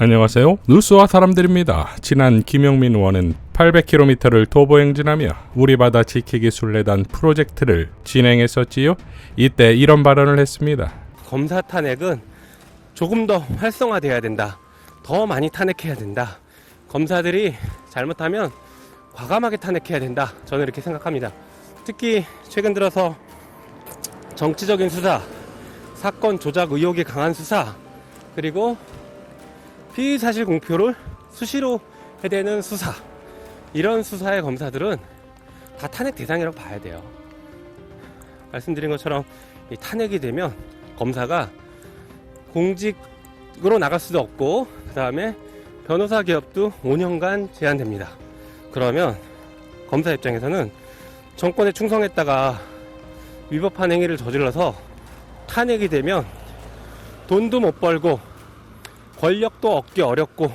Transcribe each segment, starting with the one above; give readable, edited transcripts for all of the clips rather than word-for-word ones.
안녕하세요. 뉴스와 사람들입니다. 지난 김영민 의원은 800km를 도보 행진하며 우리 바다 지키기 순례단 프로젝트를 진행했었지요. 이때 이런 발언을 했습니다. 검사 탄핵은 조금 더 활성화돼야 된다. 더 많이 탄핵해야 된다. 검사들이 잘못하면 과감하게 탄핵해야 된다. 저는 이렇게 생각합니다. 특히 최근 들어서 정치적인 수사, 사건 조작 의혹이 강한 수사, 그리고 피의사실 공표를 수시로 해대는 수사, 이런 수사의 검사들은 다 탄핵 대상이라고 봐야 돼요. 말씀드린 것처럼 이 탄핵이 되면 검사가 공직으로 나갈 수도 없고, 그 다음에 변호사 개업도 5년간 제한됩니다. 그러면 검사 입장에서는 정권에 충성했다가 위법한 행위를 저질러서 탄핵이 되면 돈도 못 벌고 권력도 얻기 어렵고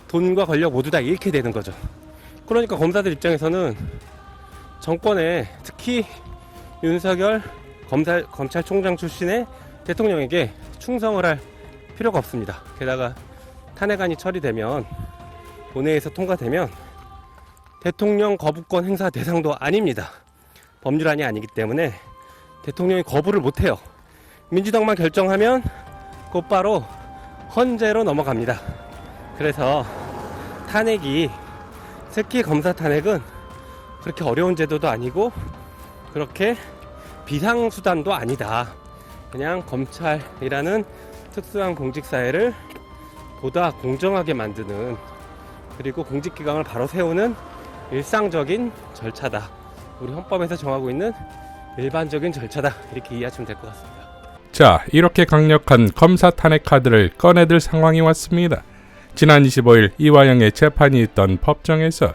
돈과 권력 모두 다 잃게 되는 거죠. 그러니까 검사들 입장에서는 정권에, 특히 윤석열 검찰총장 출신의 대통령에게 충성을 할 필요가 없습니다. 게다가 탄핵안이 처리되면, 본회의에서 통과되면 대통령 거부권 행사 대상도 아닙니다. 법률안이 아니기 때문에 대통령이 거부를 못해요. 민주당만 결정하면 곧바로 헌재로 넘어갑니다. 그래서 탄핵이, 특히 검사 탄핵은 그렇게 어려운 제도도 아니고 그렇게 비상수단도 아니다. 그냥 검찰이라는 특수한 공직사회를 보다 공정하게 만드는, 그리고 공직기강을 바로 세우는 일상적인 절차다. 우리 헌법에서 정하고 있는 일반적인 절차다. 이렇게 이해하시면 될 것 같습니다. 자, 이렇게 강력한 검사 탄핵 카드를 꺼내들 상황이 왔습니다. 지난 25일 이화영의 재판이 있던 법정에서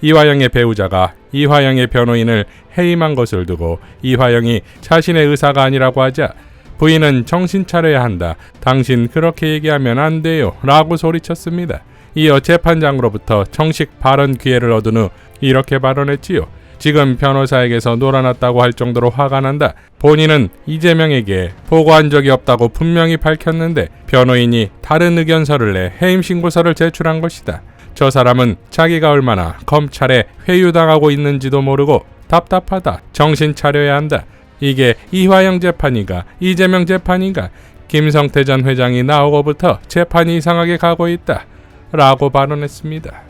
이화영의 배우자가 이화영의 변호인을 해임한 것을 두고 이화영이 자신의 의사가 아니라고 하자 부인은 정신 차려야 한다. 당신 그렇게 얘기하면 안 돼요. 라고 소리쳤습니다. 이어 재판장으로부터 정식 발언 기회를 얻은 후 이렇게 발언했지요. 지금 변호사에게서 놀아났다고 할 정도로 화가 난다. 본인은 이재명에게 보고한 적이 없다고 분명히 밝혔는데 변호인이 다른 의견서를 내 해임 신고서를 제출한 것이다. 저 사람은 자기가 얼마나 검찰에 회유당하고 있는지도 모르고 답답하다. 정신 차려야 한다. 이게 이화영 재판인가 이재명 재판인가? 김성태 전 회장이 나오고부터 재판이 이상하게 가고 있다. 라고 발언했습니다.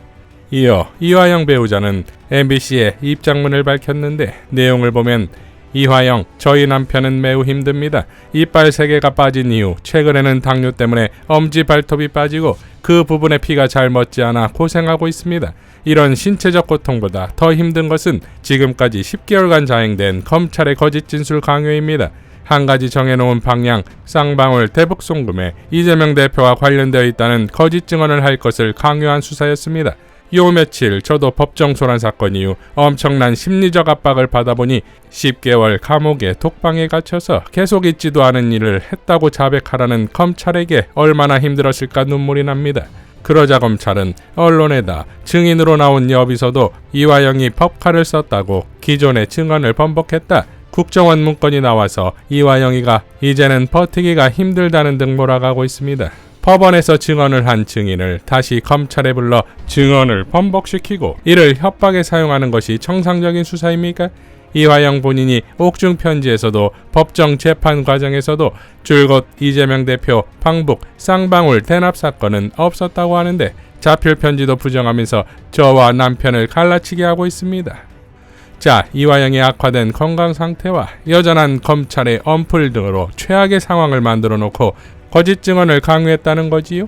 이어 이화영 배우자는 MBC에 입장문을 밝혔는데 내용을 보면 이화영, 저희 남편은 매우 힘듭니다. 이빨 3개가 빠진 이후 최근에는 당뇨 때문에 엄지 발톱이 빠지고 그 부분에 피가 잘 멎지 않아 고생하고 있습니다. 이런 신체적 고통보다 더 힘든 것은 지금까지 10개월간 자행된 검찰의 거짓 진술 강요입니다. 한 가지 정해놓은 방향, 쌍방울 대북 송금에 이재명 대표와 관련되어 있다는 거짓 증언을 할 것을 강요한 수사였습니다. 요 며칠 저도 법정 소란 사건 이후 엄청난 심리적 압박을 받아보니 10개월 감옥에 독방에 갇혀서 계속 있지도 않은 일을 했다고 자백하라는 검찰에게 얼마나 힘들었을까 눈물이 납니다. 그러자 검찰은 언론에다 증인으로 나온 여비서도 이화영이 법칼을 썼다고 기존의 증언을 번복했다. 국정원 문건이 나와서 이화영이가 이제는 버티기가 힘들다는 등 몰아가고 있습니다. 법원에서 증언을 한 증인을 다시 검찰에 불러 증언을 번복시키고 이를 협박에 사용하는 것이 정상적인 수사입니까? 이화영 본인이 옥중 편지에서도 법정 재판 과정에서도 줄곧 이재명 대표 방북 쌍방울 대납 사건은 없었다고 하는데 자필 편지도 부정하면서 저와 남편을 갈라치게 하고 있습니다. 자, 이화영의 악화된 건강 상태와 여전한 검찰의 엄풀 등으로 최악의 상황을 만들어 놓고 거짓 증언을 강요했다는 거지요.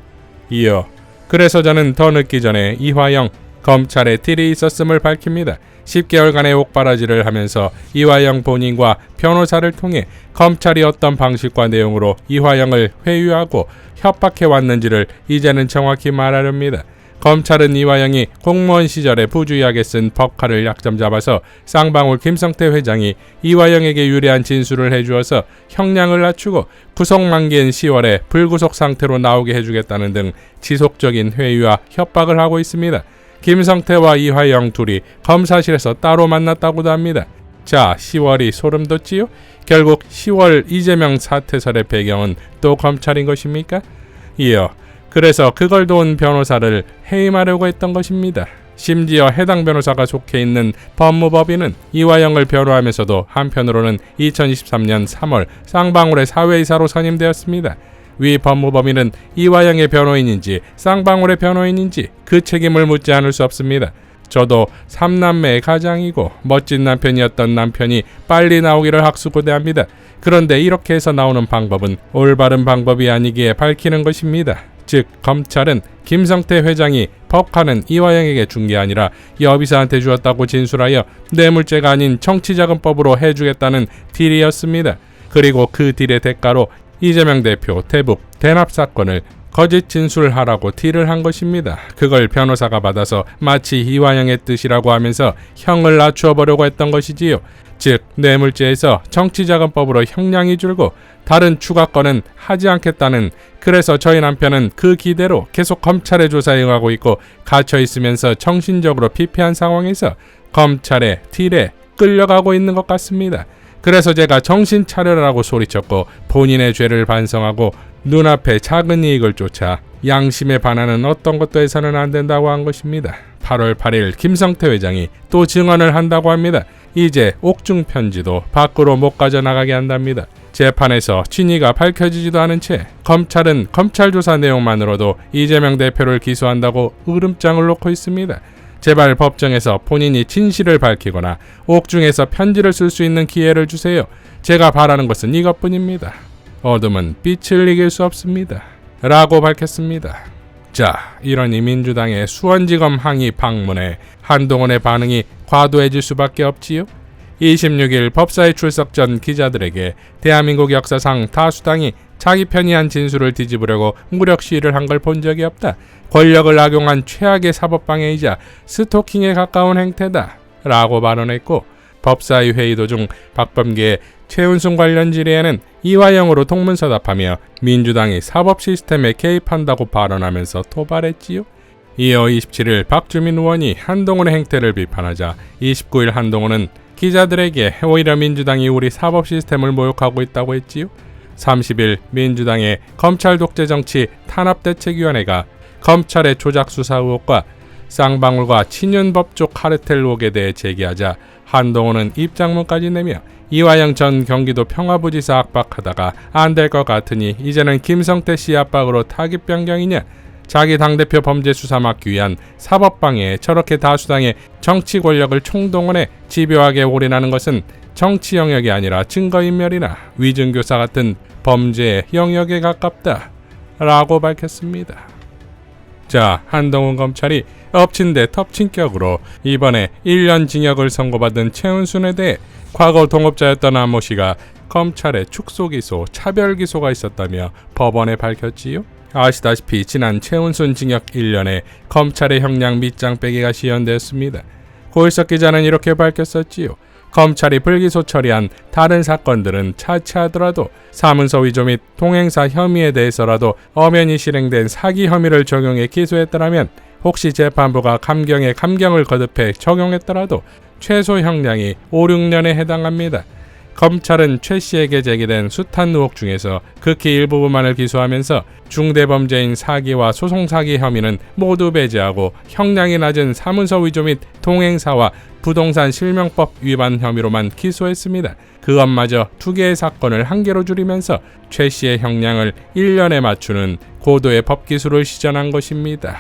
이어 그래서 저는 더 늦기 전에 이화영 검찰에 딜이 있었음을 밝힙니다. 10개월간의 옥바라지를 하면서 이화영 본인과 변호사를 통해 검찰이 어떤 방식과 내용으로 이화영을 회유하고 협박해 왔는지를 이제는 정확히 말하렵니다. 검찰은 이화영이 공무원 시절에 부주의하게 쓴 법칼을 약점 잡아서 쌍방울 김성태 회장이 이화영에게 유리한 진술을 해주어서 형량을 낮추고 구속 만기인 10월에 불구속 상태로 나오게 해주겠다는 등 지속적인 회유와 협박을 하고 있습니다. 김성태와 이화영 둘이 검사실에서 따로 만났다고도 합니다. 자, 10월이 소름 돋지요? 결국 10월 이재명 사퇴설의 배경은 또 검찰인 것입니까? 이어 그래서 그걸 도운 변호사를 해임하려고 했던 것입니다. 심지어 해당 변호사가 속해 있는 법무법인은 이화영을 변호하면서도 한편으로는 2023년 3월 쌍방울의 사회이사로 선임되었습니다. 위 법무법인은 이화영의 변호인인지 쌍방울의 변호인인지 그 책임을 묻지 않을 수 없습니다. 저도 3남매의 가장이고 멋진 남편이었던 남편이 빨리 나오기를 학수고대합니다. 그런데 이렇게 해서 나오는 방법은 올바른 방법이 아니기에 밝히는 것입니다. 즉 검찰은 김성태 회장이 법카는 이화영에게 준 게 아니라 여비사한테 주었다고 진술하여 뇌물죄가 아닌 정치자금법으로 해주겠다는 딜이었습니다. 그리고 그 딜의 대가로 이재명 대표 대북 대납 사건을 거짓 진술하라고 딜을 한 것입니다. 그걸 변호사가 받아서 마치 이화영의 뜻이라고 하면서 형을 낮추어 보려고 했던 것이지요. 즉 뇌물죄에서 정치자금법으로 형량이 줄고 다른 추가건은 하지 않겠다는, 그래서 저희 남편은 그 기대로 계속 검찰의 조사에 응하고 있고 갇혀 있으면서 정신적으로 피폐한 상황에서 검찰의 딜에 끌려가고 있는 것 같습니다. 그래서 제가 정신 차려라고 소리쳤고 본인의 죄를 반성하고 눈앞에 작은 이익을 쫓아 양심에 반하는 어떤 것도 해서는 안 된다고 한 것입니다. 8월 8일 김성태 회장이 또 증언을 한다고 합니다. 이제 옥중 편지도 밖으로 못 가져나가게 한답니다. 재판에서 진위가 밝혀지지도 않은 채 검찰은 검찰 조사 내용만으로도 이재명 대표를 기소한다고 으름장을 놓고 있습니다. 제발 법정에서 본인이 진실을 밝히거나 옥중에서 편지를 쓸 수 있는 기회를 주세요. 제가 바라는 것은 이것뿐입니다. 어둠은 빛을 이길 수 없습니다. 라고 밝혔습니다. 자, 이러니 민주당의 수원지검 항의 방문에 한동훈의 반응이 과도해질 수밖에 없지요. 26일 법사위 출석 전 기자들에게 대한민국 역사상 다수당이 자기 편이 한 진술을 뒤집으려고 무력 시위를 한 걸 본 적이 없다. 권력을 악용한 최악의 사법방해이자 스토킹에 가까운 행태다. 라고 발언했고, 법사위 회의 도중 박범계의 최은순 관련 질의에는 이화영으로 동문서답하며 민주당이 사법 시스템에 개입한다고 발언하면서 토발했지요. 이어 27일 박주민 의원이 한동훈의 행태를 비판하자 29일 한동훈은 기자들에게 오히려 민주당이 우리 사법 시스템을 모욕하고 있다고 했지요. 30일 민주당의 검찰 독재 정치 탄압대책위원회가 검찰의 조작 수사 의혹과 쌍방울과 친윤법조 카르텔 의혹에 대해 제기하자 한동훈은 입장문까지 내며 이화영 전 경기도 평화부지사 압박하다가 안 될 것 같으니 이제는 김성태 씨 압박으로 타깃 변경이냐, 자기 당대표 범죄 수사 막기 위한 사법방해에 저렇게 다수당의 정치 권력을 총동원해 집요하게 올인하는 것은 정치 영역이 아니라 증거인멸이나 위증교사 같은 범죄의 영역에 가깝다. 라고 밝혔습니다. 자, 한동훈 검찰이 엎친 데 덮친 격으로 이번에 1년 징역을 선고받은 최은순에 대해 과거 동업자였던 안모 씨가 검찰의 축소기소, 차별기소가 있었다며 법원에 밝혔지요. 아시다시피 지난 최은순 징역 1년에 검찰의 형량 밑장 빼기가 시연되었습니다. 고일석 기자는 이렇게 밝혔었지요. 검찰이 불기소 처리한 다른 사건들은 차치하더라도 사문서 위조 및 동행사 혐의에 대해서라도 엄연히 실행된 사기 혐의를 적용해 기소했더라면 혹시 재판부가 감경에 감경을 거듭해 적용했더라도 최소 형량이 5, 6년에 해당합니다. 검찰은 최 씨에게 제기된 숱한 의혹 중에서 극히 일부분만을 기소하면서 중대범죄인 사기와 소송사기 혐의는 모두 배제하고 형량이 낮은 사문서 위조 및 동행사와 부동산 실명법 위반 혐의로만 기소했습니다. 그것마저 2개의 사건을 1개로 줄이면서 최 씨의 형량을 1년에 맞추는 고도의 법기술을 시전한 것입니다.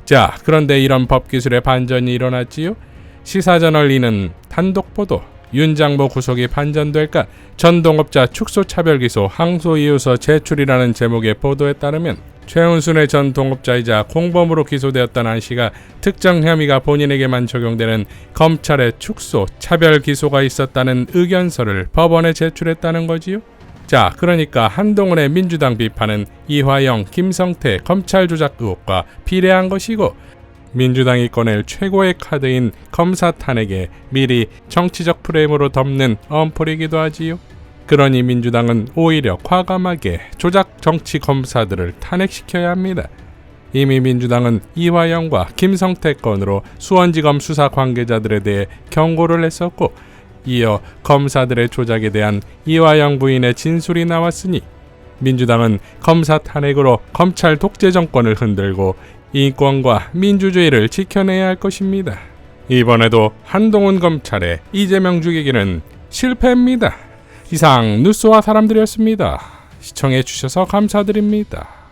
자, 그런데 이런 법기술의 반전이 일어났지요. 시사저널리는 단독보도 윤장모 구속이 반전될까? 전동업자 축소차별기소 항소이유서 제출이라는 제목의 보도에 따르면 최은순의 전 동업자이자 공범으로 기소되었던 안 씨가 특정 혐의가 본인에게만 적용되는 검찰의 축소, 차별 기소가 있었다는 의견서를 법원에 제출했다는 거지요. 자, 그러니까 한동훈의 민주당 비판은 이화영, 김성태 검찰 조작 의혹과 비례한 것이고, 민주당이 꺼낼 최고의 카드인 검사 탄핵에 미리 정치적 프레임으로 덮는 엄풀이기도 하지요. 그러니 민주당은 오히려 과감하게 조작 정치 검사들을 탄핵시켜야 합니다. 이미 민주당은 이화영과 김성태 건으로 수원지검 수사 관계자들에 대해 경고를 했었고, 이어 검사들의 조작에 대한 이화영 부인의 진술이 나왔으니 민주당은 검사 탄핵으로 검찰 독재 정권을 흔들고 인권과 민주주의를 지켜내야 할 것입니다. 이번에도 한동훈 검찰의 이재명 죽이기는 실패입니다. 이상 뉴스와 사람들이었습니다. 시청해 주셔서 감사드립니다.